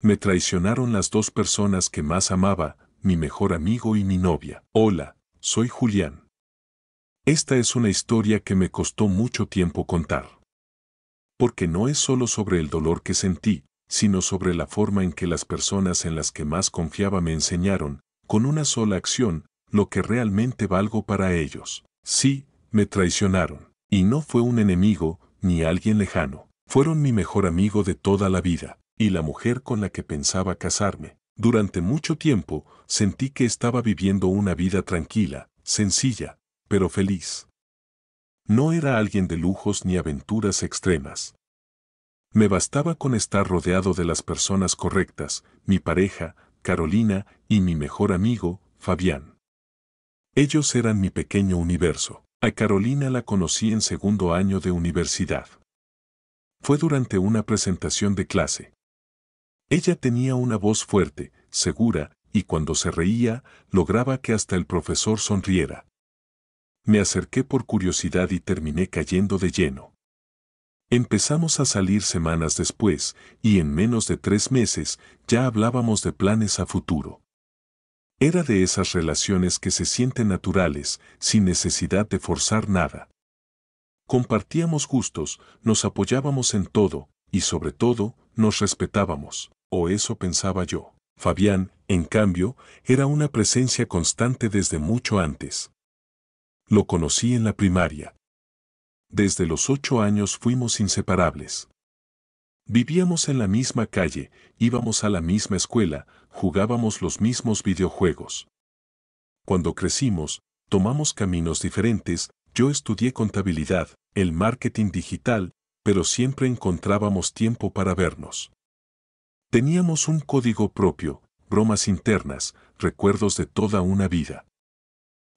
Me traicionaron las dos personas que más amaba, mi mejor amigo y mi novia. Hola, soy Julián. Esta es una historia que me costó mucho tiempo contar. Porque no es solo sobre el dolor que sentí, sino sobre la forma en que las personas en las que más confiaba me enseñaron, con una sola acción, lo que realmente valgo para ellos. Sí, me traicionaron. Y no fue un enemigo, ni alguien lejano. Fueron mi mejor amigo de toda la vida, y la mujer con la que pensaba casarme. Durante mucho tiempo, sentí que estaba viviendo una vida tranquila, sencilla, pero feliz. No era alguien de lujos ni aventuras extremas. Me bastaba con estar rodeado de las personas correctas, mi pareja, Carolina, y mi mejor amigo, Fabián. Ellos eran mi pequeño universo. A Carolina la conocí en segundo año de universidad. Fue durante una presentación de clase. Ella tenía una voz fuerte, segura, y cuando se reía, lograba que hasta el profesor sonriera. Me acerqué por curiosidad y terminé cayendo de lleno. Empezamos a salir semanas después, y en menos de 3 meses ya hablábamos de planes a futuro. Era de esas relaciones que se sienten naturales, sin necesidad de forzar nada. Compartíamos gustos, nos apoyábamos en todo, y sobre todo, nos respetábamos, o eso pensaba yo. Fabián, en cambio, era una presencia constante desde mucho antes. Lo conocí en la primaria. Desde los 8 años fuimos inseparables. Vivíamos en la misma calle, íbamos a la misma escuela, jugábamos los mismos videojuegos. Cuando crecimos, tomamos caminos diferentes, yo estudié contabilidad, el marketing digital, pero siempre encontrábamos tiempo para vernos. Teníamos un código propio, bromas internas, recuerdos de toda una vida.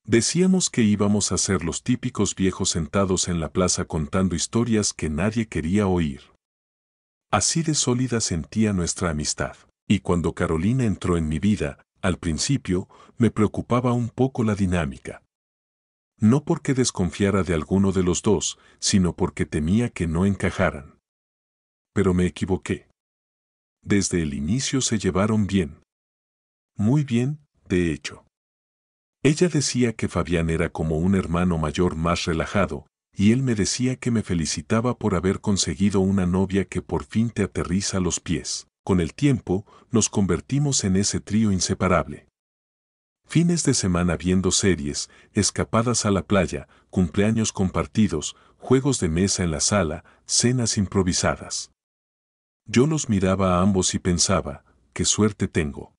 Decíamos que íbamos a ser los típicos viejos sentados en la plaza contando historias que nadie quería oír. Así de sólida sentía nuestra amistad. Y cuando Carolina entró en mi vida, al principio, me preocupaba un poco la dinámica. No porque desconfiara de alguno de los dos, sino porque temía que no encajaran. Pero me equivoqué. Desde el inicio se llevaron bien. Muy bien, de hecho. Ella decía que Fabián era como un hermano mayor más relajado, y él me decía que me felicitaba por haber conseguido una novia que por fin te aterriza a los pies. Con el tiempo, nos convertimos en ese trío inseparable. Fines de semana viendo series, escapadas a la playa, cumpleaños compartidos, juegos de mesa en la sala, cenas improvisadas. Yo los miraba a ambos y pensaba, qué suerte tengo.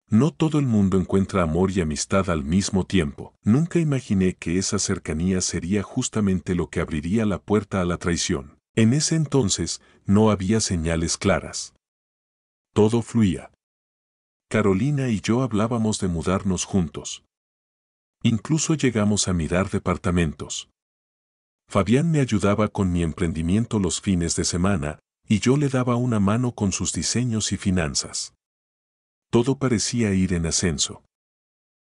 No todo el mundo encuentra amor y amistad al mismo tiempo. Nunca imaginé que esa cercanía sería justamente lo que abriría la puerta a la traición. En ese entonces, no había señales claras. Todo fluía. Carolina y yo hablábamos de mudarnos juntos. Incluso llegamos a mirar departamentos. Fabián me ayudaba con mi emprendimiento los fines de semana, y yo le daba una mano con sus diseños y finanzas. Todo parecía ir en ascenso.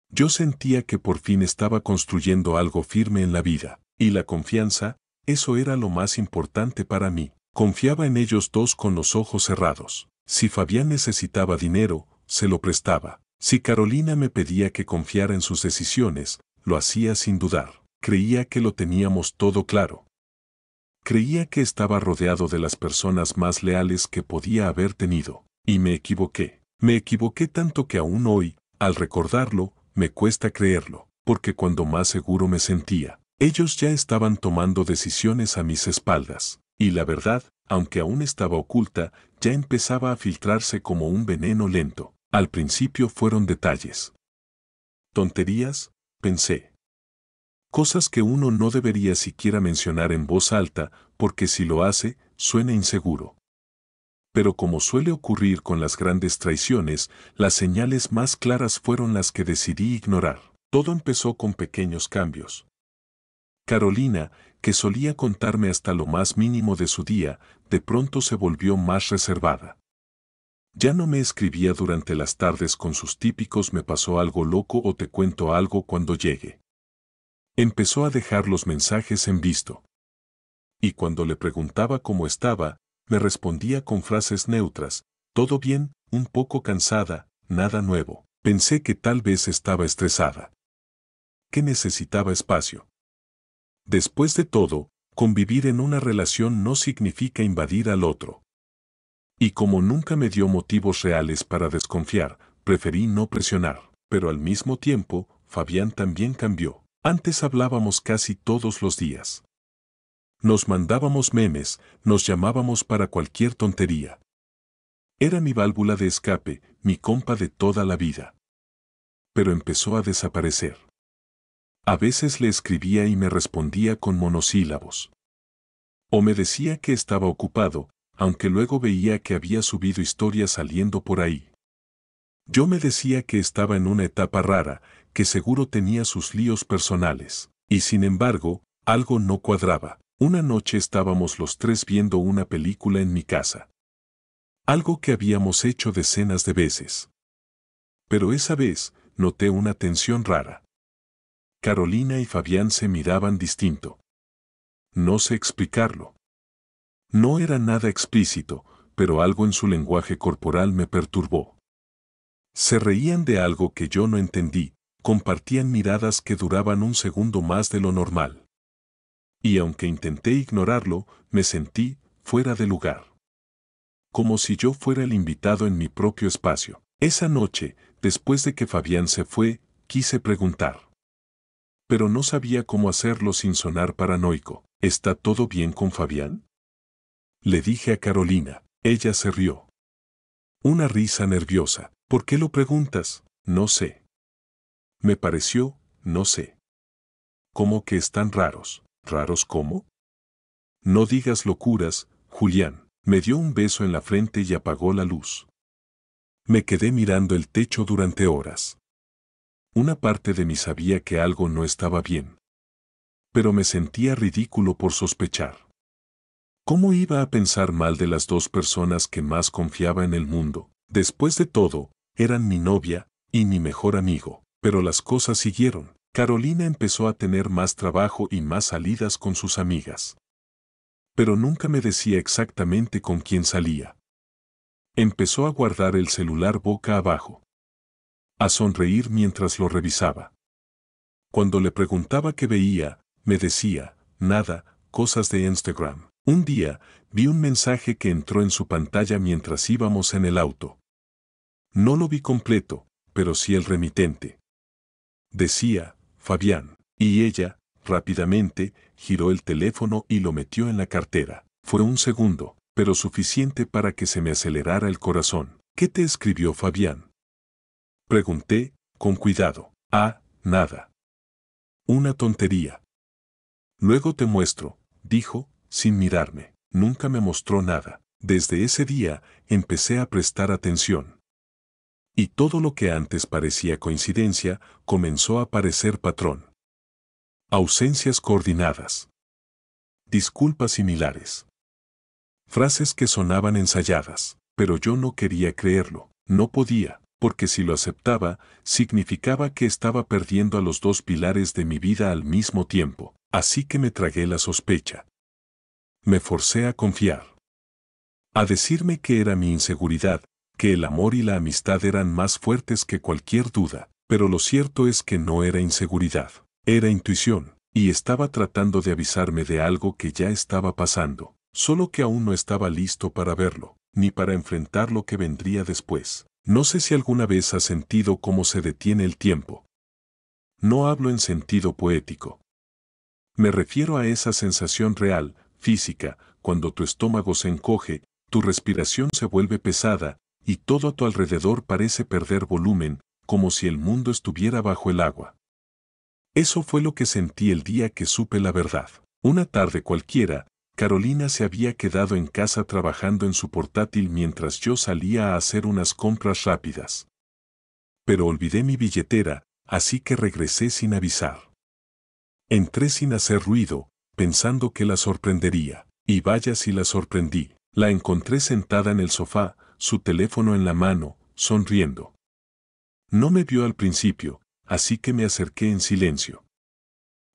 Yo sentía que por fin estaba construyendo algo firme en la vida, y la confianza, eso era lo más importante para mí. Confiaba en ellos dos con los ojos cerrados. Si Fabián necesitaba dinero, se lo prestaba. Si Carolina me pedía que confiara en sus decisiones, lo hacía sin dudar. Creía que lo teníamos todo claro. Creía que estaba rodeado de las personas más leales que podía haber tenido. Y me equivoqué. Me equivoqué tanto que aún hoy, al recordarlo, me cuesta creerlo, porque cuando más seguro me sentía, ellos ya estaban tomando decisiones a mis espaldas. Y la verdad, aunque aún estaba oculta, ya empezaba a filtrarse como un veneno lento. Al principio fueron detalles. Tonterías, pensé. Cosas que uno no debería siquiera mencionar en voz alta, porque si lo hace, suena inseguro. Pero como suele ocurrir con las grandes traiciones, las señales más claras fueron las que decidí ignorar. Todo empezó con pequeños cambios. Carolina, que solía contarme hasta lo más mínimo de su día, de pronto se volvió más reservada. Ya no me escribía durante las tardes con sus típicos "me pasó algo loco" o "te cuento algo cuando llegue". Empezó a dejar los mensajes en visto. Y cuando le preguntaba cómo estaba, me respondía con frases neutras, Todo bien, un poco cansada, nada nuevo. Pensé que tal vez estaba estresada. Que necesitaba espacio. Después de todo, convivir en una relación no significa invadir al otro. Y como nunca me dio motivos reales para desconfiar, preferí no presionar. Pero al mismo tiempo, Fabián también cambió. Antes hablábamos casi todos los días. Nos mandábamos memes, nos llamábamos para cualquier tontería. Era mi válvula de escape, mi compa de toda la vida. Pero empezó a desaparecer. A veces le escribía y me respondía con monosílabos. O me decía que estaba ocupado, aunque luego veía que había subido historias saliendo por ahí. Yo me decía que estaba en una etapa rara, que seguro tenía sus líos personales. Y sin embargo, algo no cuadraba. Una noche estábamos los tres viendo una película en mi casa. Algo que habíamos hecho decenas de veces. Pero esa vez, noté una tensión rara. Carolina y Fabián se miraban distinto. No sé explicarlo. No era nada explícito, pero algo en su lenguaje corporal me perturbó. Se reían de algo que yo no entendí, compartían miradas que duraban un segundo más de lo normal. Y aunque intenté ignorarlo, me sentí fuera de lugar. Como si yo fuera el invitado en mi propio espacio. Esa noche, después de que Fabián se fue, quise preguntar. Pero no sabía cómo hacerlo sin sonar paranoico. ¿Está todo bien con Fabián? Le dije a Carolina. Ella se rió. Una risa nerviosa. ¿Por qué lo preguntas? No sé. Me pareció, no sé. ¿Cómo que están raros? ¿Raros cómo? No digas locuras, Julián. Me dio un beso en la frente y apagó la luz. Me quedé mirando el techo durante horas. Una parte de mí sabía que algo no estaba bien. Pero me sentía ridículo por sospechar. ¿Cómo iba a pensar mal de las dos personas que más confiaba en el mundo? Después de todo, eran mi novia y mi mejor amigo. Pero las cosas siguieron. Carolina empezó a tener más trabajo y más salidas con sus amigas. Pero nunca me decía exactamente con quién salía. Empezó a guardar el celular boca abajo. A sonreír mientras lo revisaba. Cuando le preguntaba qué veía, me decía, nada, cosas de Instagram. Un día, vi un mensaje que entró en su pantalla mientras íbamos en el auto. No lo vi completo, pero sí el remitente. Decía, Fabián, y ella, rápidamente, giró el teléfono y lo metió en la cartera. Fue un segundo, pero suficiente para que se me acelerara el corazón. ¿Qué te escribió Fabián? Pregunté, con cuidado. Ah, nada. Una tontería. Luego te muestro, dijo, sin mirarme. Nunca me mostró nada. Desde ese día, empecé a prestar atención. Y todo lo que antes parecía coincidencia, comenzó a parecer patrón. Ausencias coordinadas. Disculpas similares. Frases que sonaban ensayadas, pero yo no quería creerlo. No podía, porque si lo aceptaba, significaba que estaba perdiendo a los dos pilares de mi vida al mismo tiempo. Así que me tragué la sospecha. Me forcé a confiar. A decirme que era mi inseguridad, que el amor y la amistad eran más fuertes que cualquier duda, pero lo cierto es que no era inseguridad, era intuición, y estaba tratando de avisarme de algo que ya estaba pasando, solo que aún no estaba listo para verlo, ni para enfrentar lo que vendría después. No sé si alguna vez has sentido cómo se detiene el tiempo. No hablo en sentido poético. Me refiero a esa sensación real, física, cuando tu estómago se encoge, tu respiración se vuelve pesada, y todo a tu alrededor parece perder volumen, como si el mundo estuviera bajo el agua. Eso fue lo que sentí el día que supe la verdad. Una tarde cualquiera, Carolina se había quedado en casa trabajando en su portátil mientras yo salía a hacer unas compras rápidas. Pero olvidé mi billetera, así que regresé sin avisar. Entré sin hacer ruido, pensando que la sorprendería, y vaya si la sorprendí. La encontré sentada en el sofá, su teléfono en la mano, sonriendo. No me vio al principio, así que me acerqué en silencio.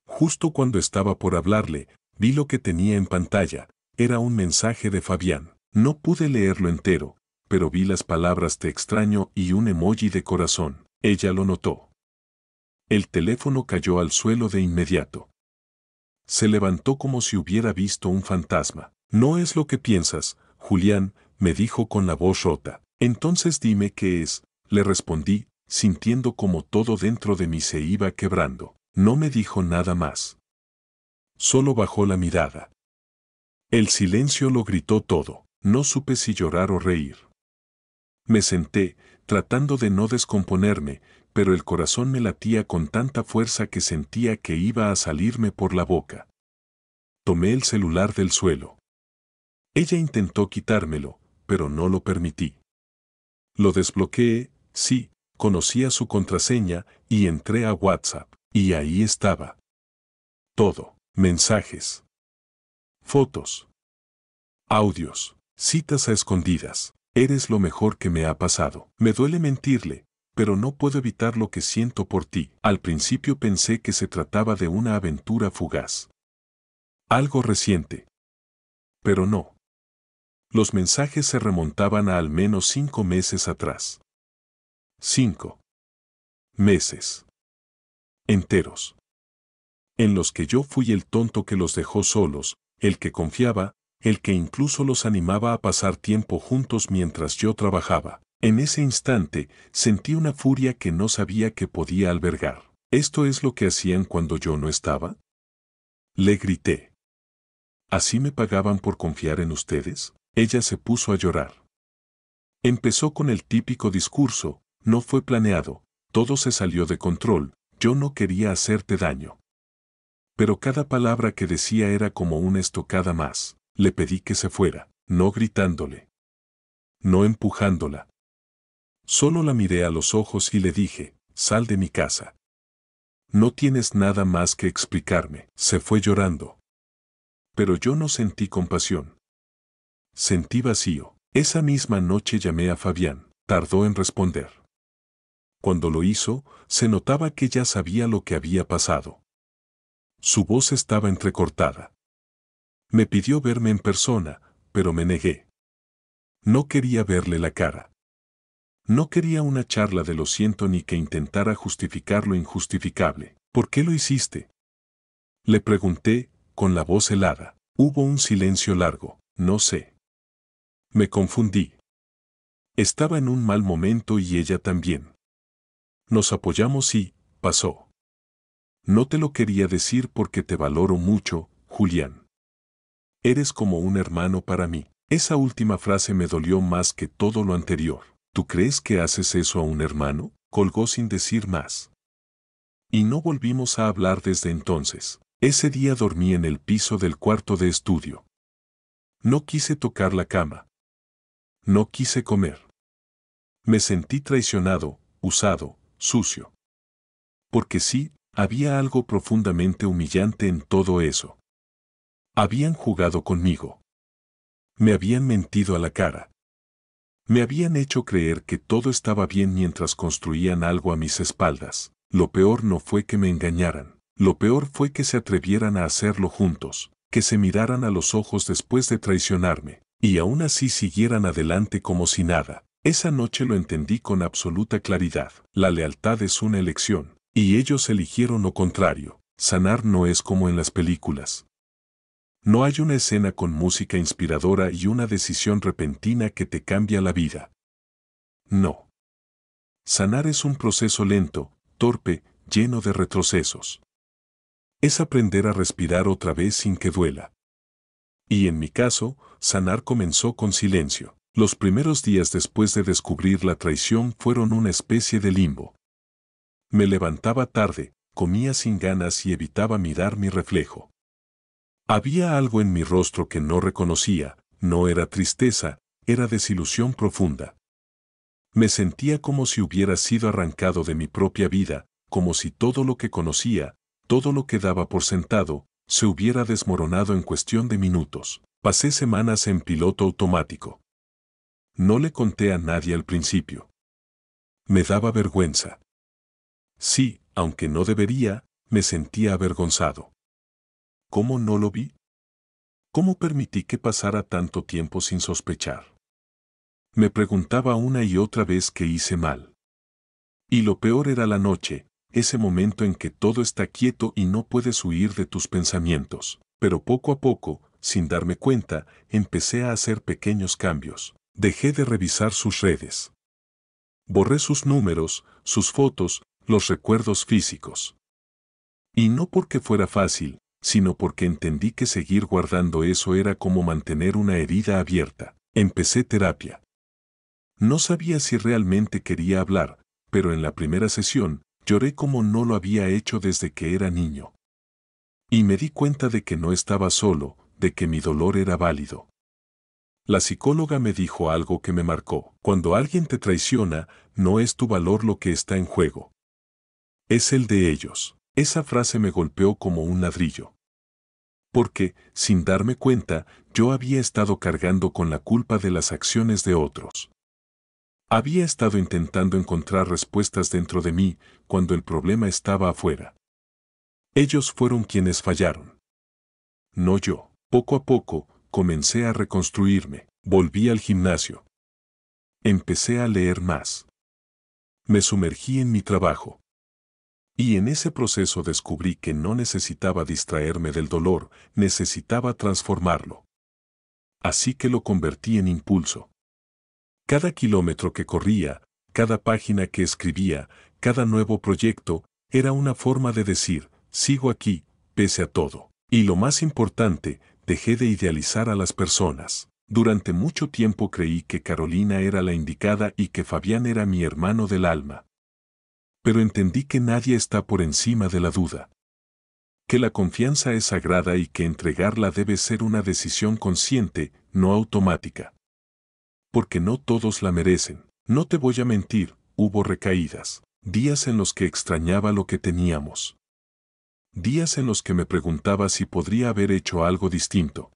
Justo cuando estaba por hablarle, vi lo que tenía en pantalla, era un mensaje de Fabián. No pude leerlo entero, pero vi las palabras "te extraño" y un emoji de corazón. Ella lo notó. El teléfono cayó al suelo de inmediato. Se levantó como si hubiera visto un fantasma. No es lo que piensas, Julián, me dijo con la voz rota. Entonces dime qué es, le respondí, sintiendo como todo dentro de mí se iba quebrando. No me dijo nada más. Solo bajó la mirada. El silencio lo gritó todo. No supe si llorar o reír. Me senté, tratando de no descomponerme, pero el corazón me latía con tanta fuerza que sentía que iba a salirme por la boca. Tomé el celular del suelo. Ella intentó quitármelo, pero no lo permití. Lo desbloqueé, sí, conocía su contraseña, y entré a WhatsApp, y ahí estaba. Todo, mensajes, fotos, audios, citas a escondidas. Eres lo mejor que me ha pasado. Me duele mentirle, pero no puedo evitar lo que siento por ti. Al principio pensé que se trataba de una aventura fugaz. Algo reciente. Pero no. Los mensajes se remontaban a al menos 5 meses atrás. 5 meses enteros. En los que yo fui el tonto que los dejó solos, el que confiaba, el que incluso los animaba a pasar tiempo juntos mientras yo trabajaba. En ese instante, sentí una furia que no sabía que podía albergar. ¿Esto es lo que hacían cuando yo no estaba? Le grité. ¿Así me pagaban por confiar en ustedes? Ella se puso a llorar. Empezó con el típico discurso, no fue planeado, todo se salió de control, yo no quería hacerte daño. Pero cada palabra que decía era como una estocada más. Le pedí que se fuera, no gritándole, no empujándola. Solo la miré a los ojos y le dije, sal de mi casa. No tienes nada más que explicarme. Se fue llorando. Pero yo no sentí compasión. Sentí vacío. Esa misma noche llamé a Fabián. Tardó en responder. Cuando lo hizo, se notaba que ya sabía lo que había pasado. Su voz estaba entrecortada. Me pidió verme en persona, pero me negué. No quería verle la cara. No quería una charla de lo siento ni que intentara justificar lo injustificable. ¿Por qué lo hiciste? Le pregunté, con la voz helada. Hubo un silencio largo. No sé. Me confundí. Estaba en un mal momento y ella también. Nos apoyamos y, pasó. No te lo quería decir porque te valoro mucho, Julián. Eres como un hermano para mí. Esa última frase me dolió más que todo lo anterior. ¿Tú crees que haces eso a un hermano? Colgó sin decir más. Y no volvimos a hablar desde entonces. Ese día dormí en el piso del cuarto de estudio. No quise tocar la cama. No quise comer. Me sentí traicionado, usado, sucio. Porque sí, había algo profundamente humillante en todo eso. Habían jugado conmigo. Me habían mentido a la cara. Me habían hecho creer que todo estaba bien mientras construían algo a mis espaldas. Lo peor no fue que me engañaran. Lo peor fue que se atrevieran a hacerlo juntos, que se miraran a los ojos después de traicionarme, y aún así siguieran adelante como si nada. Esa noche lo entendí con absoluta claridad. La lealtad es una elección, y ellos eligieron lo contrario. Sanar no es como en las películas. No hay una escena con música inspiradora y una decisión repentina que te cambia la vida. No. Sanar es un proceso lento, torpe, lleno de retrocesos. Es aprender a respirar otra vez sin que duela. Y en mi caso, sanar comenzó con silencio. Los primeros días después de descubrir la traición fueron una especie de limbo. Me levantaba tarde, comía sin ganas y evitaba mirar mi reflejo. Había algo en mi rostro que no reconocía, no era tristeza, era desilusión profunda. Me sentía como si hubiera sido arrancado de mi propia vida, como si todo lo que conocía, todo lo que daba por sentado, se hubiera desmoronado en cuestión de minutos. Pasé semanas en piloto automático. No le conté a nadie al principio. Me daba vergüenza. Sí, aunque no debería, me sentía avergonzado. ¿Cómo no lo vi? ¿Cómo permití que pasara tanto tiempo sin sospechar? Me preguntaba una y otra vez qué hice mal. Y lo peor era la noche, ese momento en que todo está quieto y no puedes huir de tus pensamientos. Pero poco a poco, sin darme cuenta, empecé a hacer pequeños cambios. Dejé de revisar sus redes. Borré sus números, sus fotos, los recuerdos físicos. Y no porque fuera fácil, sino porque entendí que seguir guardando eso era como mantener una herida abierta. Empecé terapia. No sabía si realmente quería hablar, pero en la primera sesión, lloré como no lo había hecho desde que era niño. Y me di cuenta de que no estaba solo, de que mi dolor era válido. La psicóloga me dijo algo que me marcó. Cuando alguien te traiciona, no es tu valor lo que está en juego. Es el de ellos. Esa frase me golpeó como un ladrillo. Porque, sin darme cuenta, yo había estado cargando con la culpa de las acciones de otros. Había estado intentando encontrar respuestas dentro de mí, cuando el problema estaba afuera. Ellos fueron quienes fallaron. No yo. Poco a poco, comencé a reconstruirme. Volví al gimnasio. Empecé a leer más. Me sumergí en mi trabajo. Y en ese proceso descubrí que no necesitaba distraerme del dolor, necesitaba transformarlo. Así que lo convertí en impulso. Cada kilómetro que corría, cada página que escribía, cada nuevo proyecto, era una forma de decir, sigo aquí, pese a todo. Y lo más importante, dejé de idealizar a las personas. Durante mucho tiempo creí que Carolina era la indicada y que Fabián era mi hermano del alma. Pero entendí que nadie está por encima de la duda. Que la confianza es sagrada y que entregarla debe ser una decisión consciente, no automática. Porque no todos la merecen. No te voy a mentir, hubo recaídas, días en los que extrañaba lo que teníamos. Días en los que me preguntaba si podría haber hecho algo distinto.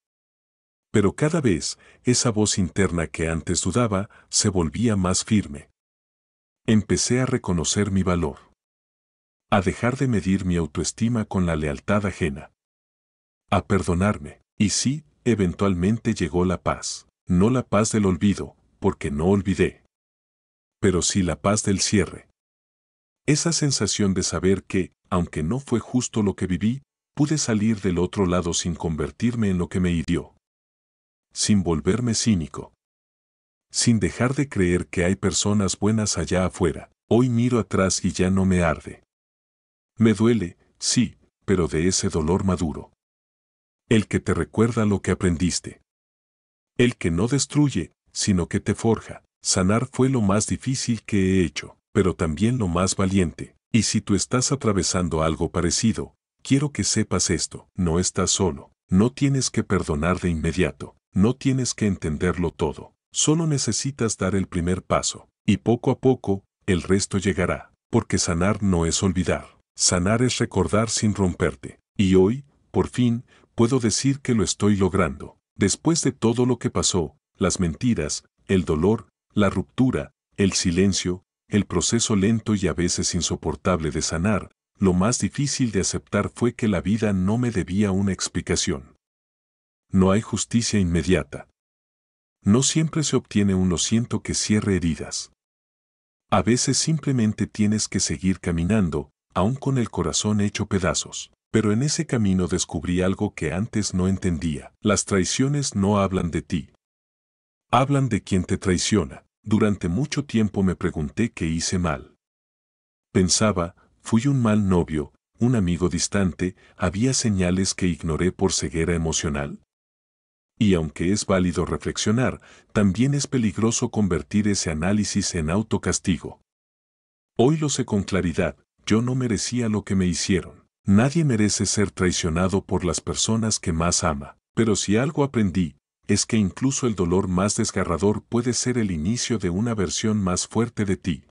Pero cada vez, esa voz interna que antes dudaba, se volvía más firme. Empecé a reconocer mi valor. A dejar de medir mi autoestima con la lealtad ajena. A perdonarme. Y sí, eventualmente llegó la paz. No la paz del olvido, porque no olvidé. Pero sí la paz del cierre. Esa sensación de saber que, aunque no fue justo lo que viví, pude salir del otro lado sin convertirme en lo que me hirió. Sin volverme cínico. Sin dejar de creer que hay personas buenas allá afuera. Hoy miro atrás y ya no me arde. Me duele, sí, pero de ese dolor maduro. El que te recuerda lo que aprendiste. El que no destruye, sino que te forja. Sanar fue lo más difícil que he hecho, pero también lo más valiente. Y si tú estás atravesando algo parecido, quiero que sepas esto. No estás solo. No tienes que perdonar de inmediato. No tienes que entenderlo todo. Solo necesitas dar el primer paso. Y poco a poco, el resto llegará. Porque sanar no es olvidar. Sanar es recordar sin romperte. Y hoy, por fin, puedo decir que lo estoy logrando. Después de todo lo que pasó, las mentiras, el dolor, la ruptura, el silencio, el proceso lento y a veces insoportable de sanar, lo más difícil de aceptar fue que la vida no me debía una explicación. No hay justicia inmediata. No siempre se obtiene un lo siento que cierre heridas. A veces simplemente tienes que seguir caminando, aún con el corazón hecho pedazos. Pero en ese camino descubrí algo que antes no entendía. Las traiciones no hablan de ti. Hablan de quien te traiciona. Durante mucho tiempo me pregunté qué hice mal. Pensaba, fui un mal novio, un amigo distante, había señales que ignoré por ceguera emocional. Y aunque es válido reflexionar, también es peligroso convertir ese análisis en autocastigo. Hoy lo sé con claridad, yo no merecía lo que me hicieron. Nadie merece ser traicionado por las personas que más ama. Pero si algo aprendí, es que incluso el dolor más desgarrador puede ser el inicio de una versión más fuerte de ti.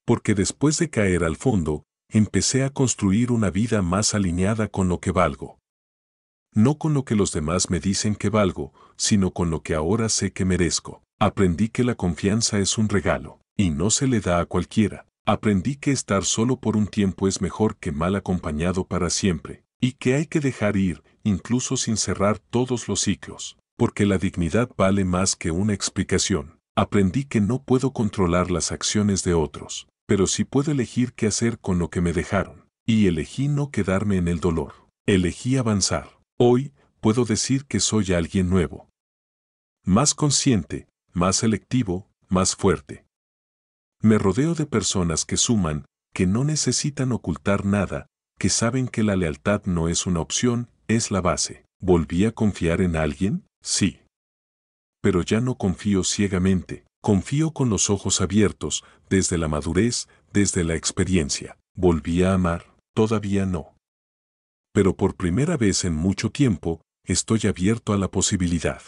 Porque después de caer al fondo, empecé a construir una vida más alineada con lo que valgo. No con lo que los demás me dicen que valgo, sino con lo que ahora sé que merezco. Aprendí que la confianza es un regalo, y no se le da a cualquiera. Aprendí que estar solo por un tiempo es mejor que mal acompañado para siempre, y que hay que dejar ir, incluso sin cerrar todos los ciclos, porque la dignidad vale más que una explicación. Aprendí que no puedo controlar las acciones de otros, pero sí puedo elegir qué hacer con lo que me dejaron. Y elegí no quedarme en el dolor. Elegí avanzar. Hoy, puedo decir que soy alguien nuevo. Más consciente, más selectivo, más fuerte. Me rodeo de personas que suman, que no necesitan ocultar nada, que saben que la lealtad no es una opción, es la base. ¿Volví a confiar en alguien? Sí. Pero ya no confío ciegamente, confío con los ojos abiertos, desde la madurez, desde la experiencia. ¿Volví a amar? Todavía no. Pero por primera vez en mucho tiempo, estoy abierto a la posibilidad.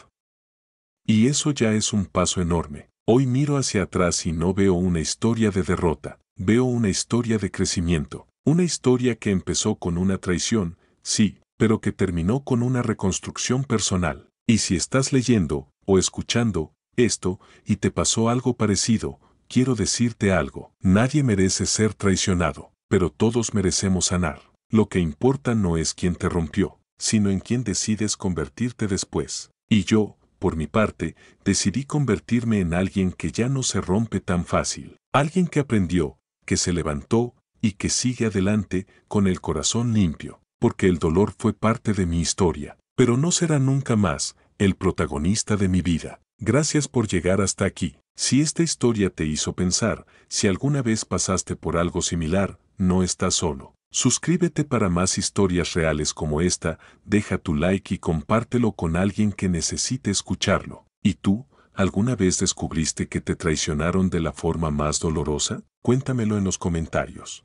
Y eso ya es un paso enorme. Hoy miro hacia atrás y no veo una historia de derrota, veo una historia de crecimiento, una historia que empezó con una traición, sí, pero que terminó con una reconstrucción personal. Y si estás leyendo o escuchando esto y te pasó algo parecido, quiero decirte algo. Nadie merece ser traicionado, pero todos merecemos sanar. Lo que importa no es quién te rompió, sino en quién decides convertirte después. Y yo, por mi parte, decidí convertirme en alguien que ya no se rompe tan fácil. Alguien que aprendió, que se levantó y que sigue adelante con el corazón limpio, porque el dolor fue parte de mi historia, pero no será nunca más el protagonista de mi vida. Gracias por llegar hasta aquí. Si esta historia te hizo pensar, si alguna vez pasaste por algo similar, no estás solo. Suscríbete para más historias reales como esta, deja tu like y compártelo con alguien que necesite escucharlo. ¿Y tú, alguna vez descubriste que te traicionaron de la forma más dolorosa? Cuéntamelo en los comentarios.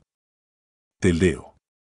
Te leo.